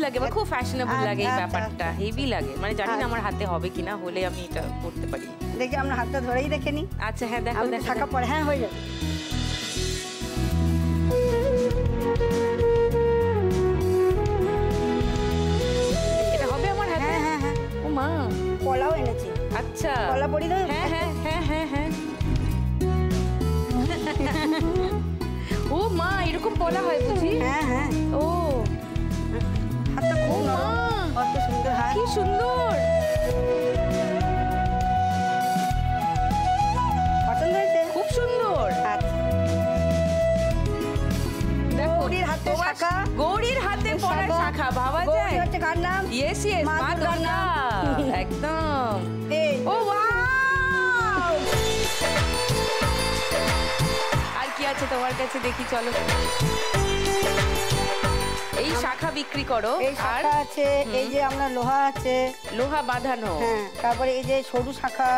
লাগে, আমার খুব ফ্যাশনেবল লাগে এই ব্যাপারটা, হেভি লাগে। মানে জানি না আমার হাতে হবে কিনা, হলে আমি এটা করতে পারি। দেখি আমরা হাতটা ধরেই দেখে নি। আচ্ছা হ্যাঁ দেখো দেখো শাখা পরে, হ্যাঁ হয়ে যাবে। এটা হবে আমার হাতে? হ্যাঁ হ্যাঁ হ্যাঁ। ও মা, পলাও এনেছি। আচ্ছা পলা পরি দাও। হ্যাঁ হ্যাঁ হ্যাঁ হ্যাঁ হ্যাঁ। ও মা, এরকম পলা হয় বুঝি? হ্যাঁ হ্যাঁ। ও হাতটা খুব নরম, কত সুন্দর হাত। কি সুন্দর। পছন্দ হয়েছে? খুব সুন্দর। দেখো গৌরীর হাতে শাখা, গৌরীর হাতে পরা শাখা, ভাবা যায়? গৌরী হচ্ছে কার নাম? ইয়েস ইয়েস, মা দুর্গা। একদম। ও ওয়াও। আর কি আছে তোমার কাছে দেখি, চলো। এই শাখা বিক্রি করো? এই শাখা আছে, এই যে আমরা লোহা আছে, লোহা বাঁধানো। হ্যাঁ, তারপরে এই যে সরু শাখা।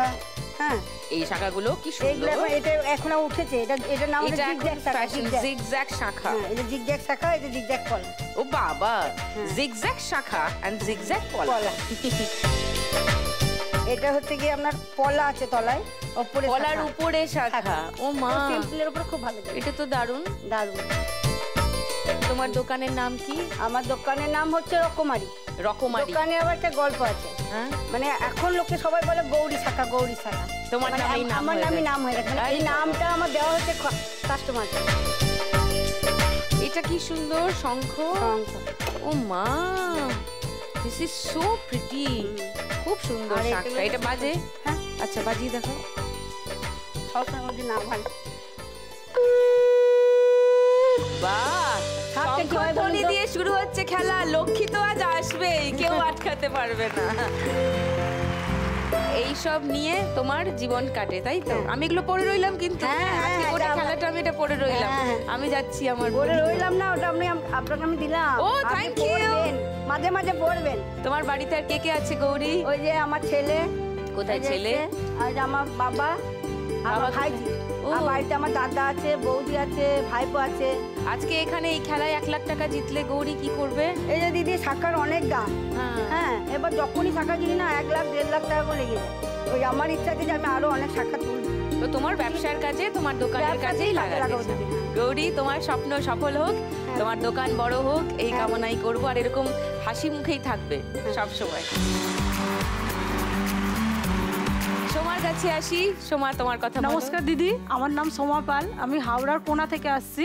হ্যাঁ, এই শাখাগুলো কি সুন্দর। এটা এখন উঠেছে, এটা নাম হচ্ছে জিগজ্যাগ শাখা। জিগজ্যাগ শাখা। এই যে জিগজ্যাগ শাখা, এই যে জিগজ্যাগ পলা। ও বাবা, জিগজ্যাগ শাখা এন্ড জিগজ্যাগ পলা। এটা হচ্ছে কি আপনার পলা আছে তলায়, উপরে পলার উপরে শাখা। ও মা, সিম্পলের উপর খুব ভালো। এটা তো দারুণ দারুণ। তোমার দোকানের নাম কি? আমার দোকানের নাম হচ্ছে রকমারি। রকমারি। দোকানে আবার একটা গল্প আছে। হ্যাঁ, মানে এখন লোকে সবাই বলে গৌরী শাখা, গৌরী শাখা। তোমার নামেই নাম, আমার নামই নাম হয়ে গেছে। এই নামটা আমার দেওয়া হচ্ছে কাস্টমার। এটা কি সুন্দর শঙ্খ। ও মা, দিস ইজ সো প্রিটি। খুব সুন্দর শাখা। এটা বাজে? হ্যাঁ, আচ্ছা বাজিয়ে দেখো। সবসময় মধ্যে নাম হয়। বাহ, শঙ্খধ্বনি দিয়ে শুরু হচ্ছে খেলা। লক্ষ্মী তো আজ আসবেই, কেউ আটকাতে পারবে না। এইসব নিয়ে তোমার জীবন কাটে, তাই তো? আমি এগুলো পরে রইলাম, কিন্তু খেলাটা আমি এটা পরে রইলাম। আমি যাচ্ছি, আমার পরে রইলাম না, ওটা আপনাকে আমি দিলাম। ও থ্যাংক ইউ। মাঝে মাঝে পড়বেন। তোমার বাড়িতে আর কে কে আছে গৌরী? ওই যে আমার ছেলে। কোথায় ছেলে? আর আমার বাবা, আমার ভাইজি। আর বাড়িতে আমার দাদা আছে, বৌদি আছে, ভাইপো আছে। আজকে এখানে এই খেলায় 1 লাখ টাকা জিতলে গৌরী কি করবে? এই যে দিদি, শাখার অনেক দাম। হ্যাঁ, এবার যখনই শাখা কিনি না 1 লাখ 1.5 লাখ টাকা করে লেগে যায়। ওই আমার ইচ্ছা আছে যে আমি আরো অনেক শাখা তুলব। তো তোমার ব্যবসার কাজে, তোমার দোকানের কাজেই লাগাতে। গৌরী, তোমার স্বপ্ন সফল হোক, তোমার দোকান বড় হোক, এই কামনাই করবো। আর এরকম হাসি মুখেই থাকবে সব সময়। সোমার কাছে আসি। সোমা, তোমার কথা। নমস্কার দিদি, আমার নাম সোমা পাল, আমি হাওড়ার কোনা থেকে আসছি।